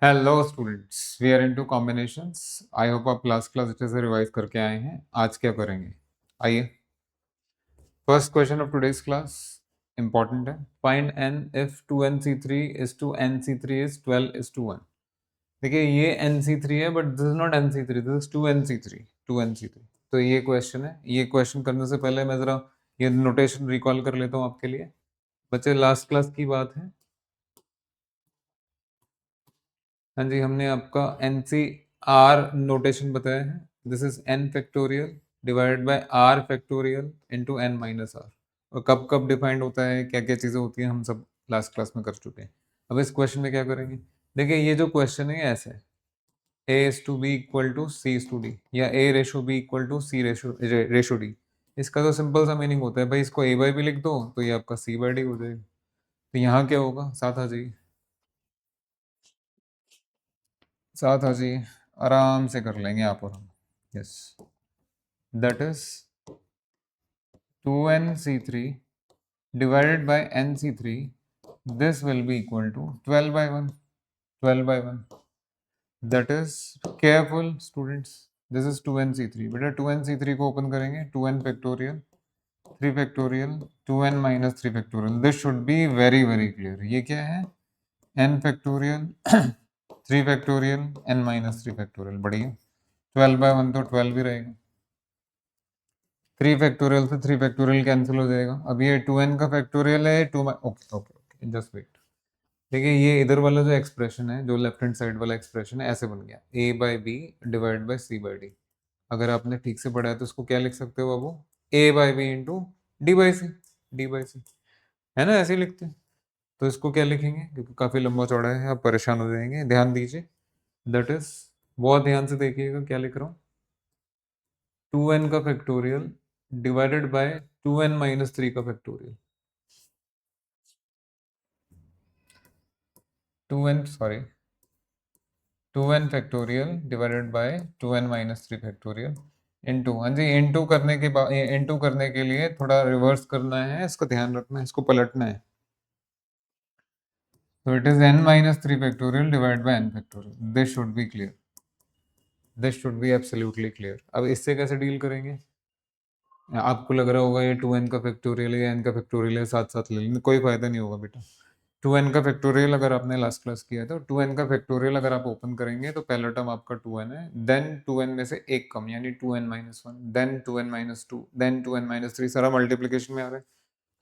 Hello students, we are into combinations. I hope आप class अच्छे से रिवाइज करके आए हैं। आज क्या करेंगे, आइए। First question of today's class important है। Find n if 2n c3 is to n c3 is 12:1। देखिए, ये n c3 है but this is not n c3, this is 2n c3। तो ये क्वेश्चन है। ये क्वेश्चन करने से पहले मैं जरा ये नोटेशन रिकॉल कर लेता हूँ आपके लिए। बच्चे, लास्ट क्लास की बात है। हाँ जी, हमने आपका एन सी आर नोटेशन बताया है। This is n factorial divided by r factorial into n minus r. और कब कब डिफाइंड होता है, क्या क्या चीज़ें होती हैं, हम सब लास्ट क्लास में कर चुके हैं। अब इस क्वेश्चन में क्या करेंगे, देखिए ये जो क्वेश्चन है ऐसे है, a is to B equal to c is to d, या a ratio b equal to c ratio d. इसका तो सिंपल सा मीनिंग होता है भाई, इसको ए बाई बी लिख दो तो ये आपका सी बाई डी हो जाएगा। तो यहाँ क्या होगा, साथ आ जाइए, साथ आ जाइए, आराम से कर लेंगे आप और हम। Yes, that is 2nc3 divided by nc3. This will be equal to 12 by 1. 12 by 1. That is, careful students, this is 2nc3. बेटा 2nc3 को ओपन करेंगे, 2n factorial 3 factorial 2n minus 3 factorial. This should be very very clear. ये क्या है, n factorial 3 factorial n minus 3 factorial. बढ़िया, 12 by 1 तो 12 ही रहेगा। 3 factorial से 3 फैक्टोरियल कैंसिल हो जाएगा। अब ये 2n का फैक्टोरियल है, okay okay okay, just wait. देखिए, ये इधर वाला जो एक्सप्रेशन है, जो लेफ्ट हैंड साइड वाला एक्सप्रेशन है, ऐसे बन गया, a by b divide by c by d. अगर आपने ठीक से पढ़ा है तो इसको क्या लिख सकते हो बाबू, a by b into d by c, d by c, है ना, ऐसे ही लिखते हैं। तो इसको क्या लिखेंगे, क्योंकि काफ़ी लंबा चौड़ा है, आप परेशान हो जाएंगे, ध्यान दीजिए। दैट इज, बहुत ध्यान से देखिएगा क्या लिख रहा हूँ, 2n का factorial divided bye 2n minus 3 का factorial. 2n, sorry, 2n factorial divided bye 2n minus 3 factorial into, हाँ जी, इनटू करने के बाद, इनटू करने के लिए थोड़ा रिवर्स करना है, इसका ध्यान रखना है, इसको पलटना है। तो it is n minus 3 factorial divide by n factorial. This should be clear, this should be absolutely clear. अब इससे कैसे डील करेंगे, आपको लग रहा होगा ये 2n का फैक्टोरियल या n का फैक्टोरियल है, साथ साथ ले लेंगे, कोई फायदा नहीं होगा बेटा। 2n का फैक्टोरियल अगर आपने लास्ट क्लास किया है तो 2n का फैक्टोरियल अगर आप ओपन करेंगे तो पहला टर्म आपका 2n है, देन 2n में से एक कम यानी 2n minus 1, then 2n minus 2, then 2n minus 3, सारा मल्टीप्लिकेशन में आ रहा है।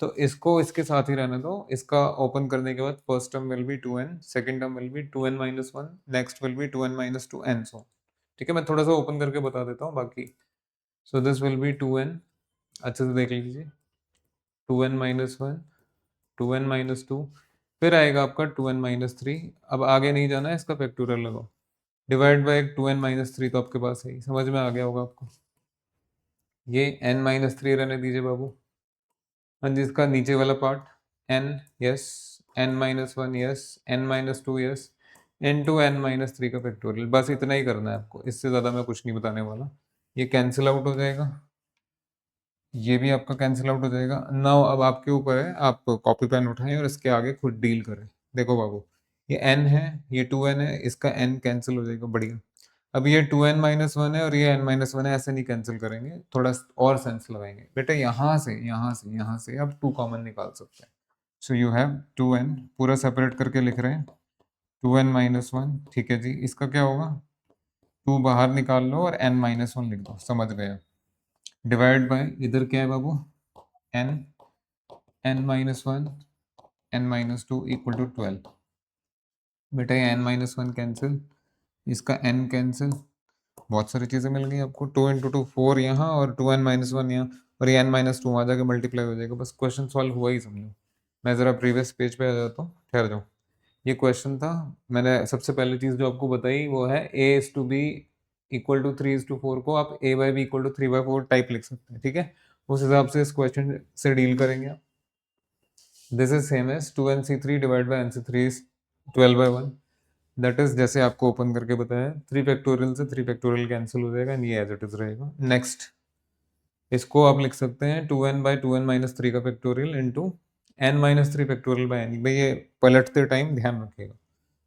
तो इसको इसके साथ ही रहने दो। इसका ओपन करने के बाद first term will be 2n, second term will be 2n minus 1, next will be 2n minus 2 and so. ठीक है, मैं थोड़ा सा ओपन करके बता देता हूँ बाकी। So this will be 2n, अच्छे से देख लीजिए, 2n माइनस 1, 2n माइनस 2, फिर आएगा आपका 2n माइनस 3। अब आगे नहीं जाना है, इसका फैक्टोरियल लगाओ, डिवाइड बाय 2n माइनस 3 तो आपके पास है ही, समझ में आ गया होगा आपको। ये n माइनस 3 रहने दीजिए बाबू। हाँ जी, इसका नीचे वाला part n, yes, n minus 1, yes, n minus 2, yes, into n minus 3 का फैक्टोरियल। बस इतना ही करना है आपको, इससे ज़्यादा मैं कुछ नहीं बताने वाला। ये कैंसिल आउट हो जाएगा, ये भी आपका कैंसिल आउट हो जाएगा। नाउ अब आपके ऊपर है, आप कॉपी पेन उठाएं और इसके आगे खुद डील करें। देखो बाबू, ये n है, ये 2n है, इसका n कैंसिल हो जाएगा, बढ़िया। अब ये 2n माइनस 1 है और ये n माइनस 1 है, ऐसे नहीं कैंसिल करेंगे, थोड़ा और सेंस लगाएंगे बेटा। यहाँ से यहाँ से यहाँ से आप 2 कॉमन निकाल सकते हैं। सो यू हैव 2n, पूरा सेपरेट करके लिख रहे हैं, 2n माइनस 1। ठीक है जी, इसका क्या होगा, 2 बाहर निकाल लो और n माइनस 1 लिख दो, समझ गए। डिवाइड बाय, इधर क्या है बाबू, n, n minus 1, n minus 2 equal to 12। बेटा ये n माइनस 1 कैंसिल, इसका n कैंसिल, बहुत सारी चीज़ें मिल गई आपको। 2 इंटू 2 4 यहाँ, और 2n माइनस 1 यहाँ, और ये n माइनस 2 वहाँ जाके मल्टीप्लाई हो जाएगा। बस क्वेश्चन सॉल्व हुआ ही समझो। मैं ज़रा प्रीवियस पेज पे आ जाता हूँ, ठहर जाओ। ये क्वेश्चन था, मैंने सबसे पहली चीज़ जो आपको बताई वो है a is to B equal to 3 is to 4 को आप a by b equal to 3 by 4 type लिख सकते हैं। ठीक है, उस हिसाब से इस क्वेश्चन से डील करेंगे आप। This is same as 2nc3 divide by nc3 is 12 by 1। That is, जैसे आपको ओपन करके बताया, 3 फैक्टोरियल से 3 फैक्टोरियल कैंसिल हो जाएगा, ये एज इट इज रहेगा। नेक्स्ट, इसको आप लिख सकते हैं 2n बाई 2n माइनस 3 का factorial into n minus 3 factorial by n। भाई ये पलटते टाइम ध्यान रखिएगा,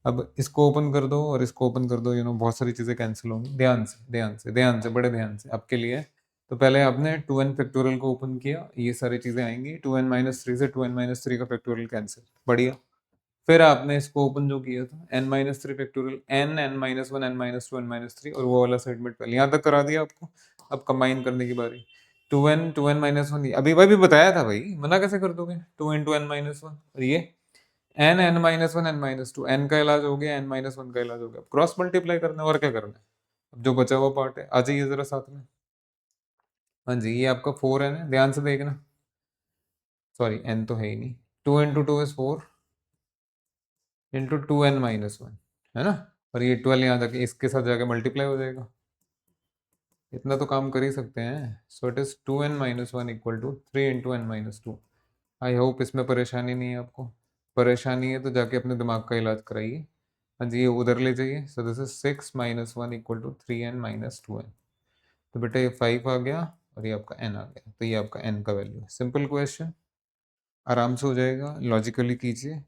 अब इसको ओपन कर दो और इसको ओपन कर दो, बहुत सारी चीज़ें कैंसिल होंगी। ध्यान से ध्यान से ध्यान से, बड़े ध्यान से आपके लिए। तो पहले आपने 2n फैक्टोरियल को ओपन किया, ये सारी चीज़ें आएंगी। 2n-3 से 2n-3 का फैक्टोरियल कैंसिल, बढ़िया। फिर आपने इसको ओपन जो किया था n-3 factorial, n-1 n-2 n-3, और वो वाला सेगमेंट पहले यहाँ तक करा दिया आपको। अब कंबाइन करने की बारी। 2n-1 अभी भाई भी बताया था भाई, मना कैसे कर दोगे। 2 × n-1 और ये n-1 n-2, n का इलाज हो गया, n-1 का इलाज हो गया। क्रॉस मल्टीप्लाई करना है और क्या करना है। अब जो बचा हुआ पार्ट है आ जाइए जरा साथ में। हाँ जी, ये आपका 4n है, ध्यान से देखना। सॉरी, n तो है ही नहीं। 2 × 2 is 4 इंटू 2n-1, है ना। और ये 12 यहाँ जाके इसके साथ जाके मल्टीप्लाई हो जाएगा। इतना तो काम कर ही सकते हैं। So it is 2n-1 equal to 3 × n-2। I hope इसमें परेशानी नहीं है आपको। परेशानी है तो जाके अपने दिमाग का इलाज कराइए। हाँ जी, ये उधर ले जाइए। So this is 6-1 equal to 3n-2n। तो बेटा ये 5 आ गया और ये आपका n आ गया, तो ये आपका n का वैल्यू है। सिंपल क्वेश्चन, आराम से हो जाएगा, लॉजिकली कीजिए।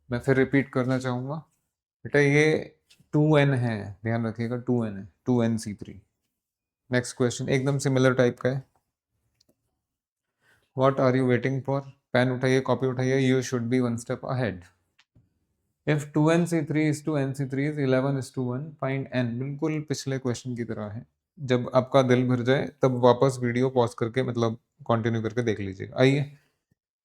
मैं फिर रिपीट करना चाहूँगा बेटा, ये 2n है, ध्यान रखिएगा 2n है, 2nc3। नेक्स्ट क्वेश्चन एकदम सिमिलर टाइप का है। What are you waiting for? Pen उठाइए, कॉपी उठाइए, you should be one step ahead. If 2nc3 is to nc3 is 11:1, find n। बिल्कुल पिछले क्वेश्चन की तरह है। जब आपका दिल भर जाए तब वापस वीडियो पॉज करके मतलब कंटिन्यू करके देख लीजिएगा। आइए,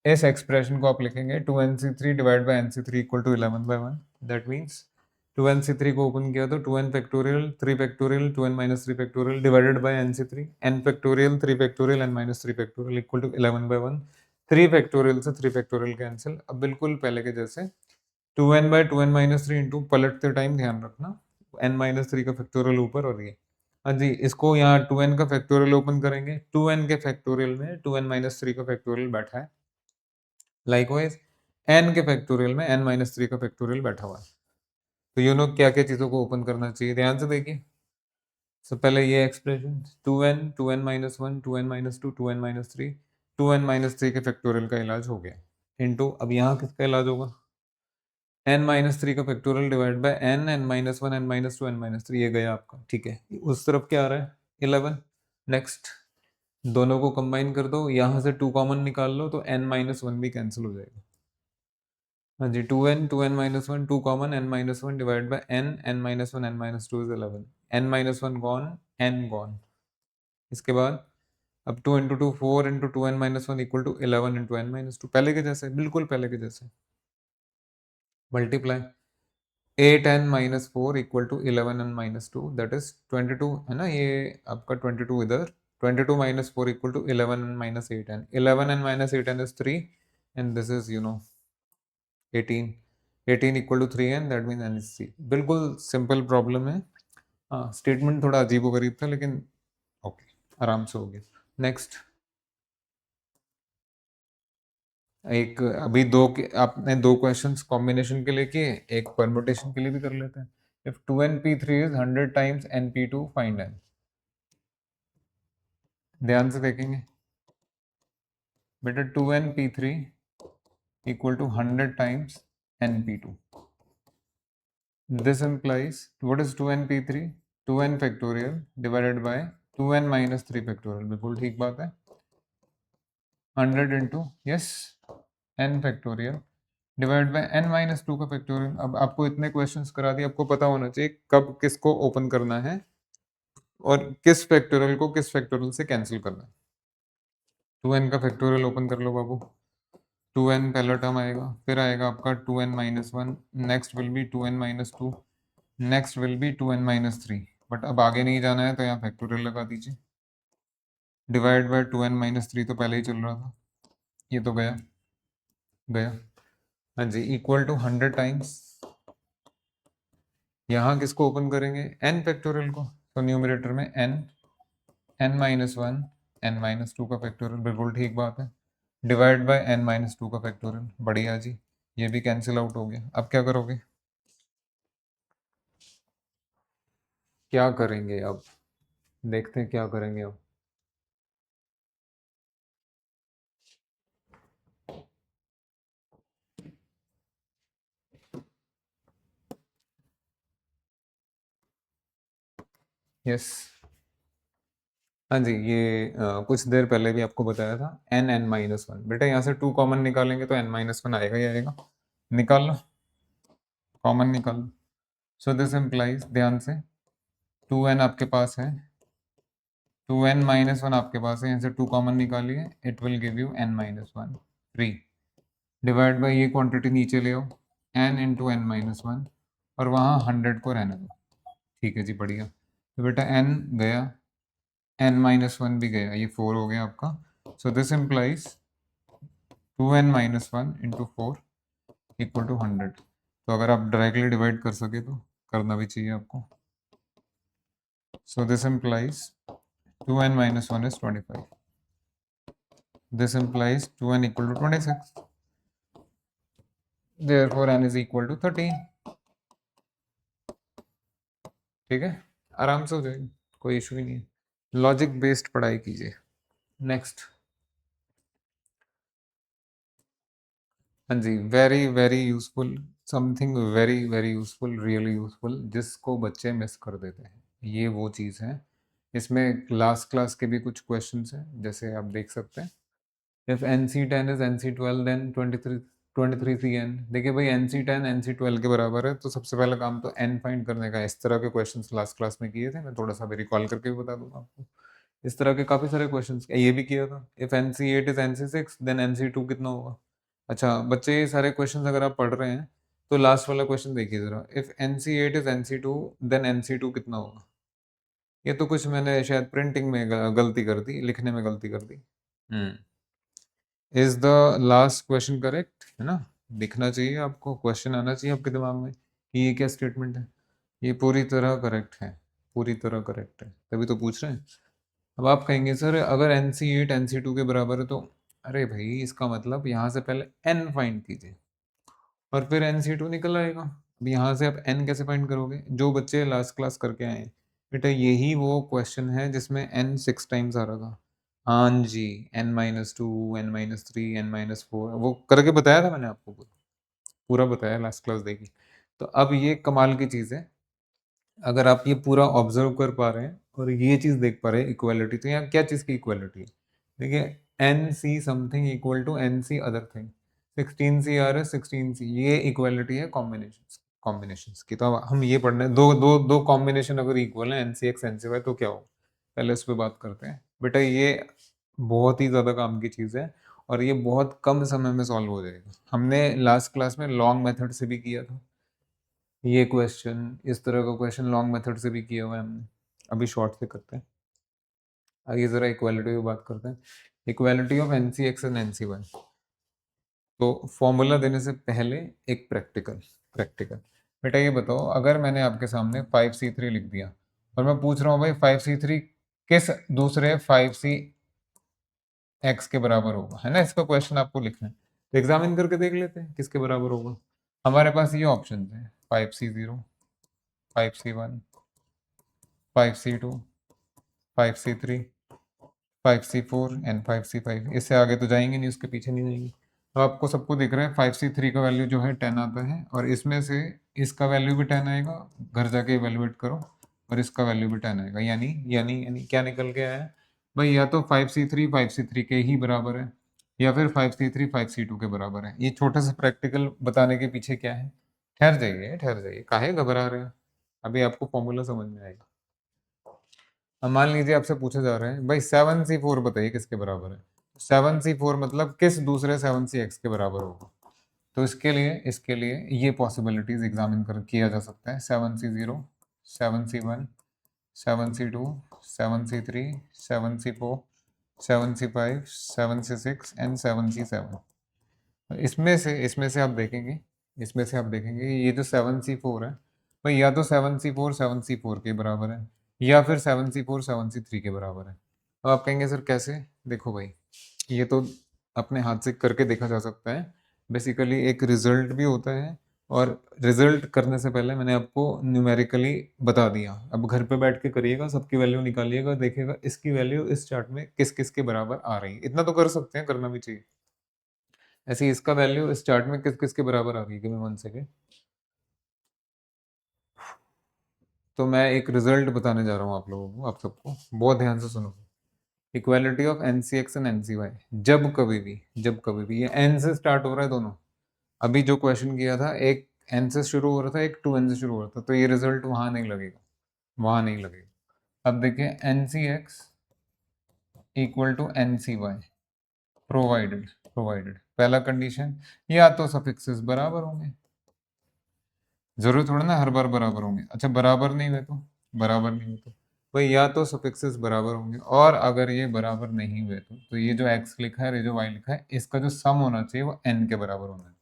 इस एक्सप्रेशन को आप लिखेंगे 2nc3 divide by nc3 equal to 11/1। That means 2nc3 को ओपन किया तो 2n factorial 3 factorial 2n-3 factorial divided by nc3, n factorial 3 factorial n-3 factorial equal to 11/1। 3 factorial से 3 फैक्टोरियल कैंसिल। अब बिल्कुल पहले के जैसे 2n bye 2n-3 into, पलटते time ध्यान रखना n-3 का फैक्टोरियल ऊपर और ये। हाँ जी, इसको यहाँ 2n का फैक्टोरियल ओपन करेंगे, 2n के फैक्टोरियल में 2n-3 का फैक्टोरियल बैठा है। लाइकवाइज n के फैक्टोरियल में n-3 का फैक्टोरियल बैठा हुआ है। तो क्या क्या चीजों को ओपन करना चाहिए, ध्यान से देखिए। तो पहले ये expression 2n 2n-1 2n-2 2n-3, 2n-3 के फैक्टोरियल का इलाज हो गया। इनटू अब यहाँ किसका इलाज होगा, n-3 का factorial divide by n n-1 n-2 n-3, ये गया आपका। ठीक है, उस तरफ क्या आ रहा है 11। नेक्स्ट दोनों को कंबाइन कर दो, यहाँ से 2 कॉमन निकाल लो तो n-1 भी कैंसिल हो जाएगा। हाँ जी, 2n 2n-1 2 common n-1 divide by n n-1 n-2 is 11। n-1 gone, n gone. इसके बाद अब 2 × 2 4 × 2n-1 इक्वल टू 11 × n-2, पहले के जैसे, बिल्कुल पहले के जैसे। Multiply 8n-4 equal to 11n-2, that is 22, है ना। ये आपका 22 इधर, 22-4 equal to 11n-8n। 11n-8n is 3 and this is 18। 18 equal to 3n, that mean n is 3। बिल्कुल सिंपल प्रॉब्लम है। हाँ, स्टेटमेंट थोड़ा अजीबोगरीब था लेकिन ओके, आराम से हो गया। नेक्स्ट, एक अभी आपने दो क्वेश्चंस कॉम्बिनेशन के लिए किए, एक परम्यूटेशन के लिए भी कर लेते हैं। If 2np3 is 100 times np2, find n। ध्यान से देखेंगे बेटा, 2np3 equal to 100 times np2। This implies what is 2np3? 2n factorial divided by 2n-3 factorial। बिल्कुल ठीक बात है। 100 into yes n factorial divide by n-2 का फैक्टोरियल। अब आपको इतने क्वेश्चंस करा दिए, आपको पता होना चाहिए कब किसको ओपन करना है और किस फैक्टोरियल को किस फैक्टोरियल से कैंसिल करना है। 2n का फैक्टोरियल ओपन कर लो बाबू। 2n पहला टर्म आएगा, फिर आएगा आपका 2n-1, next will be 2n-2, next will be 2n-3। But अब आगे नहीं जाना है तो यहाँ फैक्टोरियल लगा दीजिए। डिवाइड बाय 2n-3 तो पहले ही चल रहा था, ये तो गया गया। हाँ जी, इक्वल टू 100 टाइम्स, यहाँ किसको ओपन करेंगे n फैक्टोरियल को, तो न्यूमरेटर में n n-1 n-2 का फैक्टोरियल, बिल्कुल ठीक बात है। डिवाइड बाय n-2 का फैक्टोरियल, बढ़िया जी, ये भी कैंसिल आउट हो गया। अब क्या करोगे, क्या करेंगे अब, देखते हैं क्या करेंगे अब। यस। हाँ जी, ये कुछ देर पहले भी आपको बताया था एन एन माइनस वन। बेटा यहाँ से 2 कॉमन निकालेंगे तो एन माइनस वन आएगा ही आएगा। निकाल लो, कॉमन निकाल लो। सो दिस इम्प्लाइज, ध्यान से, 2n आपके पास है, 2n माइनस वन आपके पास है, यहाँ से 2 कॉमन निकालिए, it will give you n minus one, 3 divide by ये क्वांटिटी नीचे ले आओ, n into n minus one, और वहाँ 100 को रहने दो। ठीक है जी, बढ़िया। तो बेटा n गया, n माइनस वन भी गया, ये 4 हो गया आपका। So this implies 2n minus one into 4 equal to 100। तो अगर आप डायरेक्टली डिवाइड कर सके तो करना भी चाहिए आपको। सो this implies 2n minus 1 is 25. This implies 2n equal to 26. Therefore n is equal to 13. ठीक है, आराम से हो जाएगी, कोई इशू ही नहीं है। लॉजिक बेस्ड पढ़ाई कीजिए। नेक्स्ट, हाँ जी, very very useful, something very very useful, really useful, जिसको बच्चे मिस कर देते हैं, ये वो चीज़ है। इसमें लास्ट क्लास के भी कुछ क्वेश्चंस हैं, जैसे आप देख सकते हैं। If NC10 is NC12 then 23 CN। देखिए भाई, NC10 NC12 के बराबर है, तो सबसे पहला काम तो n फाइंड करने का है। इस तरह के क्वेश्चंस लास्ट क्लास में किए थे, मैं थोड़ा सा भी रिकॉल करके भी बता दूंगा आपको। इस तरह के काफी सारे क्वेश्चंस ये भी किया था। If NC8 is NC6 then NC2 कितना होगा। अच्छा बच्चे, ये सारे क्वेश्चंस अगर आप पढ़ रहे हैं तो लास्ट वाला क्वेश्चन देखिए जरा, if NC8 is NC2 then NC2 कितना होगा। ये तो कुछ मैंने शायद प्रिंटिंग में गलती कर दी, लिखने में गलती कर दी। Is the last question correct, है ना। दिखना चाहिए आपको, क्वेश्चन आना चाहिए आपके दिमाग में कि ये क्या स्टेटमेंट है। ये पूरी तरह करेक्ट है, पूरी तरह करेक्ट है, तभी तो पूछ रहे हैं। अब आप कहेंगे सर अगर NC8 NC2 के बराबर है तो, अरे भाई इसका मतलब यहाँ से पहले n फाइंड कीजिए और फिर NC2 निकल आएगा। अब यहाँ से आप n कैसे फाइंड करोगे। जो बच्चे लास्ट क्लास करके आए हैं, बेटा यही वो क्वेश्चन है जिसमें n 6 टाइम्स आ रहा था। हाँ जी, n-2, n-3, n-4 वो करके बताया था मैंने आपको, पूरा बताया लास्ट क्लास देखी। तो अब ये कमाल की चीज़ है, अगर आप ये पूरा ऑब्जर्व कर पा रहे हैं और ये चीज़ देख पा रहे हैं इक्वालिटी, तो यहाँ क्या चीज़ की इक्वालिटी है। देखिए NC something equal to NC other thing, 16CR है 16C, ये इक्वालिटी है कॉम्बिनेशंस की। तो अब हम ये पढ़ने, दो कॉम्बिनेशन अगर इक्वल है NCX NCY तो क्या हो, पहले इस पे बात करते हैं। बेटा ये बहुत ही ज़्यादा काम की चीज़ है और ये बहुत कम समय में सॉल्व हो जाएगा। हमने लास्ट क्लास में लॉन्ग मेथड से भी किया था ये क्वेश्चन, इस तरह का क्वेश्चन लॉन्ग मेथड से भी किया हुआ है हमने। अभी शॉर्ट से करते हैं। आइए ज़रा इक्वालिटी की बात करते हैं। Equality of NCX and NCY। तो फॉर्मूला देने से पहले एक प्रैक्टिकल प्रैक्टिकल बेटा ये बताओ, अगर मैंने आपके सामने 5C3 लिख दिया और मैं पूछ रहा हूँ भाई 5C3 किस दूसरे 5CX के बराबर होगा, है ना। इसका क्वेश्चन आपको लिखना है, तो एग्जामिन करके देख लेते हैं किसके बराबर होगा। हमारे पास ये ऑप्शन है 5C0, 5C1, 5C2, 5C3, 5C4 and 5C5। इससे आगे तो जाएंगे नहीं, उसके पीछे नहीं जाएंगे। तो आपको सबको दिख रहा है 5C3 का वैल्यू जो है 10 आता है, और इसमें से इसका वैल्यू भी 10 आएगा, घर जाके इवेलुएट करो, और इसका वैल्यू भी 10 आएगा। यानी यानी यानी क्या निकल के आया भाई, या तो 5C3 5C3 के ही बराबर है, या फिर 5C3 5C2 के बराबर है। ये छोटा सा प्रैक्टिकल बताने के पीछे क्या है, ठहर जाइए ठहर जाइए, काहे घबरा रहे हैं, अभी आपको फॉर्मूला समझ में आएगा। अब मान लीजिए आपसे पूछा जा रहा है भाई 7C4 बताइए किसके बराबर है। 7C4 मतलब किस दूसरे 7CX के बराबर होगा। तो इसके लिए ये पॉसिबिलिटीज एग्जामिन कर किया जा सकता है। 7C0, 7C1, 7C2, 7C3, 7C4, 7C5, 7C6 and 7C7। इसमें से आप देखेंगे ये जो 7C4 है भाई, या तो 7C4 7C4 के बराबर है, या फिर 7C4 7C3 के बराबर है। अब आप कहेंगे सर कैसे। देखो भाई, ये तो अपने हाथ से करके देखा जा सकता है। बेसिकली एक रिजल्ट भी होता है, और रिजल्ट करने से पहले मैंने आपको न्यूमेरिकली बता दिया। अब घर पे बैठ के करिएगा, सबकी वैल्यू निकालिएगा, देखिएगा इसकी वैल्यू इस चार्ट में किस किस के बराबर आ रही है। इतना तो कर सकते हैं, करना भी चाहिए। ऐसे ही इसका वैल्यू इस चार्ट में किस किस के बराबर आ रही है, गिव मी 1 सेकेंड। तो मैं एक रिजल्ट बताने जा रहा हूँ आप लोगों को, आप सबको बहुत ध्यान से सुनो। Equality of n C x and n C y, जब कभी भी ये एन से स्टार्ट हो रहा है दोनों। अभी जो क्वेश्चन किया था एक एन से शुरू हो रहा था, एक टू एन से शुरू हो रहा था, तो ये रिजल्ट वहां नहीं लगेगा, वहां नहीं लगेगा। अब देखिए n C x equal to n C y provided पहला कंडीशन, या तो सफिक्सेस बराबर होंगे, जरूर थोड़ा ना हर बार बराबर होंगे। अच्छा बराबर नहीं हुए तो, बराबर नहीं हुए तो भाई या तो सफिक्सेस बराबर होंगे, और अगर ये बराबर नहीं हुए तो ये जो x लिखा है, ये जो y लिखा है, इसका जो सम होना चाहिए वो n के बराबर होना चाहिए।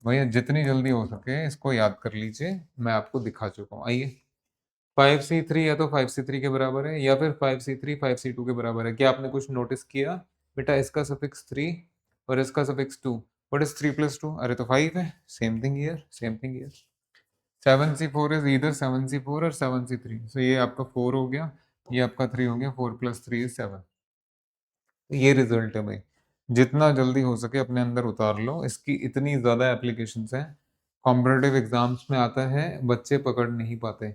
भैया जितनी जल्दी हो सके इसको याद कर लीजिए, मैं आपको दिखा चुका हूँ। आइए 5c3 या तो 5c3 के बराबर है, या फिर 5c3 5c2 के बराबर है। क्या आपने कुछ नोटिस किया बेटा, इसका सफिक्स 3 और इसका सफिक्स 2, व्हाट इज 3 + 2? अरे तो 5 है। Same thing here, same thing here. 7c4 is इधर 7c4 और 7c3, so ये आपका 4 हो गया, ये आपका 3 हो गया, 4 + 3 = 7। ये रिजल्ट है भाई, जितना जल्दी हो सके अपने अंदर उतार लो, इसकी इतनी ज्यादा एप्लीकेशंस हैं, कॉम्पिटेटिव एग्जाम्स में आता है, बच्चे पकड़ नहीं पाते।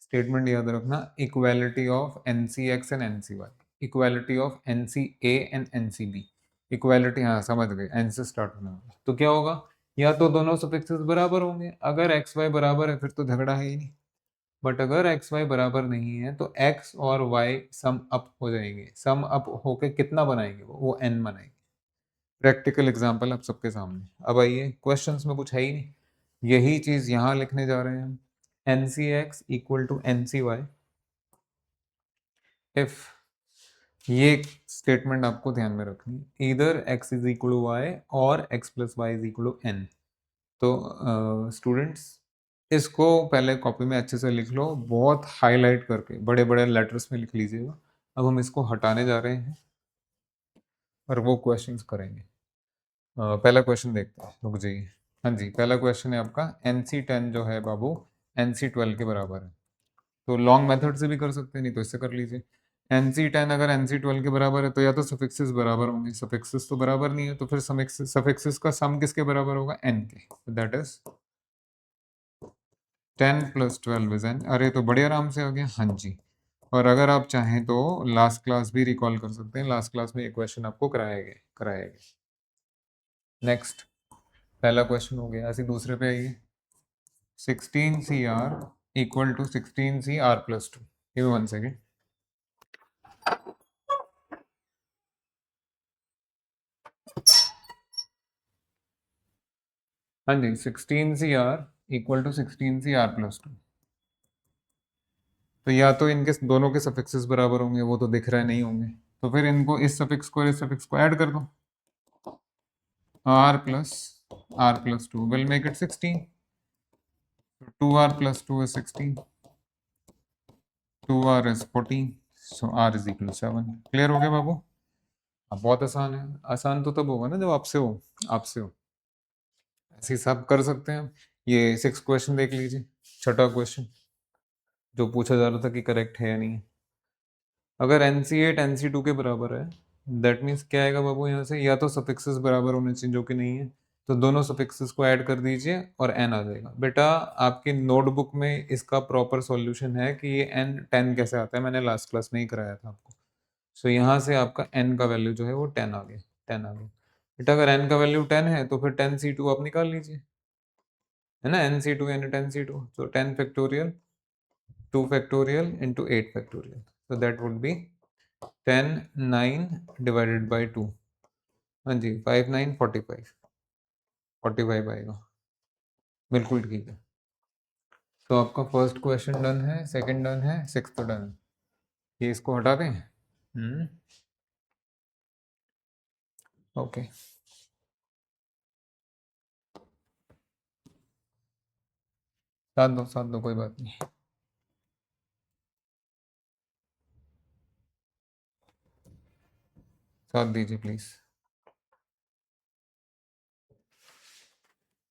स्टेटमेंट याद रखना, equality of n C x and n C y, equality of n C a and n C b, equality, हाँ समझ गए, एन से स्टार्ट होने वाला। तो क्या होगा, या तो दोनों सफिक्सेस बराबर होंगे, अगर एक्स वाई बराबर है फिर तो झगड़ा है ही नहीं। बट अगर एक्स वाई बराबर नहीं है तो एक्स और वाई सम अप हो जाएंगे, सम अप होके कितना बनाएंगे, वो एन बनाएंगे। प्रैक्टिकल एग्जांपल आप सबके सामने। अब आइए क्वेश्चंस में कुछ है ही नहीं, यही चीज यहाँ लिखने जा रहे हैं हम। N C x equal to n C y if, ये स्टेटमेंट आपको ध्यान में रखनी, इधर x is equal to y और x plus y is equal to n. तो स्टूडेंट्स इसको पहले कॉपी में अच्छे से लिख लो, बहुत हाईलाइट करके बड़े बड़े लेटर्स में लिख लीजिएगा। अब हम इसको हटाने जा रहे हैं और वो क्वेश्चंस करेंगे। पहला क्वेश्चन देखते हैं, रुक जाइए। हाँ जी, पहला क्वेश्चन है आपका, NC10 जो है बाबू NC12 के बराबर है। तो लॉन्ग मेथड से भी कर सकते हैं, नहीं तो इससे कर लीजिए। NC10 अगर NC12 के बराबर है तो या तो सफिक्सेस बराबर होंगे, सफिक्सेस तो बराबर नहीं है, तो फिर सफिक्सेस का सम किसके बराबर होगा, n के, दैट इज 10 + 12 इज n। अरे तो बड़े आराम से आ गया, हाँ जी। और अगर आप चाहें तो लास्ट क्लास भी रिकॉल कर सकते हैं, लास्ट क्लास में ये क्वेश्चन आपको कराया गया। नेक्स्ट, पहला क्वेश्चन हो गया, ऐसे दूसरे पे आइए। 16CR equal to 16CR + 2, give me 1 second. हाँ जी, 16CR इक्वल टू 16CR + 2। तो या तो इनके दोनों के सफिक्सेस बराबर होंगे, वो तो दिख रहा है नहीं होंगे, तो फिर इनको इस सफिक्स को इस सफिक्स को ऐड कर दो, r + 2 will make it 16, 2r + 2 is 16, 2r is 14, so r is equal to 7। Clear हो गया बाबू? अब बहुत आसान है, आसान तो तब होगा ना जब आपसे हो। ऐसे सब कर सकते हैं हम। ये 6 क्वेश्चन देख लीजिए, छठा क्वेश्चन जो पूछा जा रहा था कि करेक्ट है या नहीं। अगर NC8 NC2 के बराबर है, दैट मीन्स क्या आएगा बाबू, यहाँ से या तो सफिक्सेस बराबर होने चाहिए, जो कि नहीं है, तो दोनों सफिक्सेस को ऐड कर दीजिए और n आ जाएगा। बेटा आपकी नोटबुक में इसका प्रॉपर सॉल्यूशन है कि ये n 10 कैसे आता है, मैंने लास्ट क्लास में ही कराया था आपको। सो यहाँ से आपका n का वैल्यू जो है वो 10 आ गया, 10 आ गया। बेटा अगर n का वैल्यू 10 है तो फिर 10C2 आप निकाल लीजिए, है ना, NC2 यानी 10C2, so 10 factorial 2 factorial into 8 factorial, so that would be 10 9 divided by 2, हाँ जी 5 9 45, 45 आएगा, बिल्कुल ठीक है। तो आपका फर्स्ट क्वेश्चन डन है, सेकंड डन है, सिक्स्थ डन है। ये इसको हटा दें, ओके, साथ दो कोई बात नहीं, साथ दीजिए प्लीज।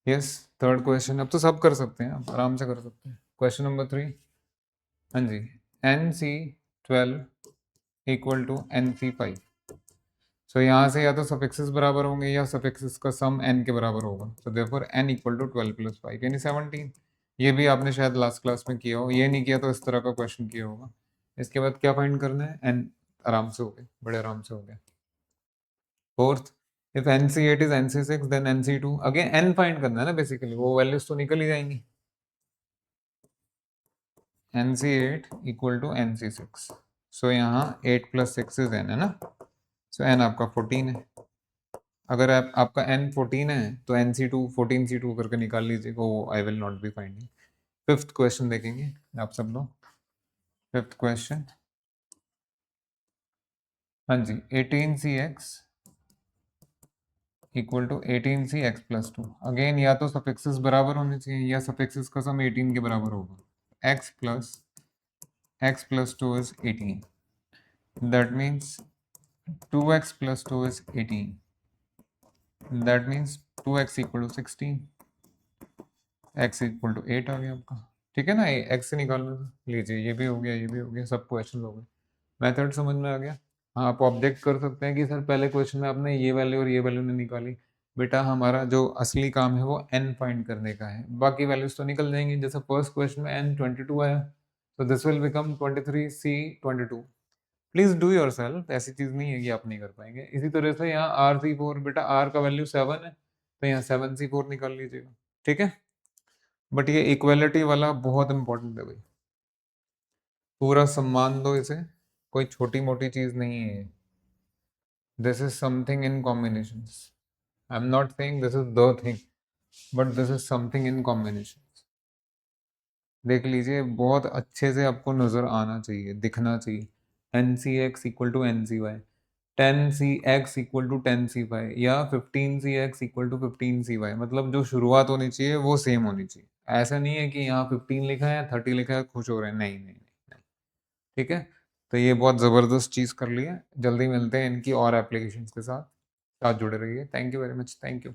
यस, थर्ड क्वेश्चन, अब तो सब कर सकते हैं, आप आराम से कर सकते हैं। क्वेश्चन नंबर 3, हाँ जी, NC12 इक्वल टू NC5। सो यहाँ से या तो सफिक्सेस बराबर होंगे या सफिक्सेस का सम n के बराबर होगा, so therefore n equal to 12 + 5 यानी 17। ये भी आपने शायद लास्ट क्लास में किया हो, ये नहीं किया तो इस तरह का क्वेश्चन किया होगा। इसके बाद क्या फाइंड करना है, एन, आराम से हो गया, बड़े आराम से हो गया। Fourth, if NC8 is NC6 then NC2, again n find करना है ना बेसिकली, वो वैल्यूज तो निकल ही जाएंगी। NC8 इक्वल टू NC6, सो यहाँ 8 + 6 is n है ना, सो n आपका 14 है। अगर आपका n 14 है तो NC2 14C2 करके निकाल लीजिएगा, वो I will not be finding. Fifth question देखेंगे आप सब लोग। फिफ्थ क्वेश्चन, हाँ जी, 18CX equal to 18CX + 2। Again या तो सफिक्सेस बराबर होने चाहिए या सफिक्सेस का सम 18 के बराबर होगा। x + 2 is 18, that means 2x + 2 is 18, that means 2x = 16, x = 8 आ गया आपका। ठीक है ना, x से निकालना था, लीजिए ये भी हो गया, ये भी हो गया, सब क्वेश्चन हो गए। मेथड समझ में आ गया। हाँ, आप ऑब्जेक्ट कर सकते हैं कि सर पहले क्वेश्चन में आपने ये वैल्यू और ये वैल्यू नहीं निकाली। बेटा हमारा जो असली काम है वो n फाइंड करने का है, बाकी वैल्यूज तो निकल जाएंगी। जैसे फर्स्ट क्वेश्चन में n 22 आया, तो this will become 23C 22। Please do your self, ऐसी चीज नहीं है कि आप नहीं कर पाएंगे। इसी तरह से यहाँ R C4, बेटा R का वैल्यू 7 है, तो यहाँ 7C4 निकाल लीजिएगा। ठीक है, बट ये इक्वालिटी वाला बहुत इंपॉर्टेंट है भाई, पूरा सम्मान दो इसे, कोई छोटी मोटी चीज नहीं है। This is something in combination, I am not saying this is the thing, but this is something in combination. देख लीजिए, बहुत अच्छे से आपको नजर आना चाहिए, दिखना चाहिए। NCX = NCY, 10CX = 10CY, या 15CX = 15CY, मतलब जो शुरुआत होनी चाहिए वो सेम होनी चाहिए। ऐसा नहीं है कि यहाँ 15 लिखा है 30 लिखा है खुश हो रहे हैं, नहीं नहीं नहीं। ठीक है, तो ये बहुत ज़बरदस्त चीज़ कर ली है। जल्दी मिलते हैं इनकी और एप्लीकेशंस के साथ जुड़े रहिए। Thank you very much, thank you.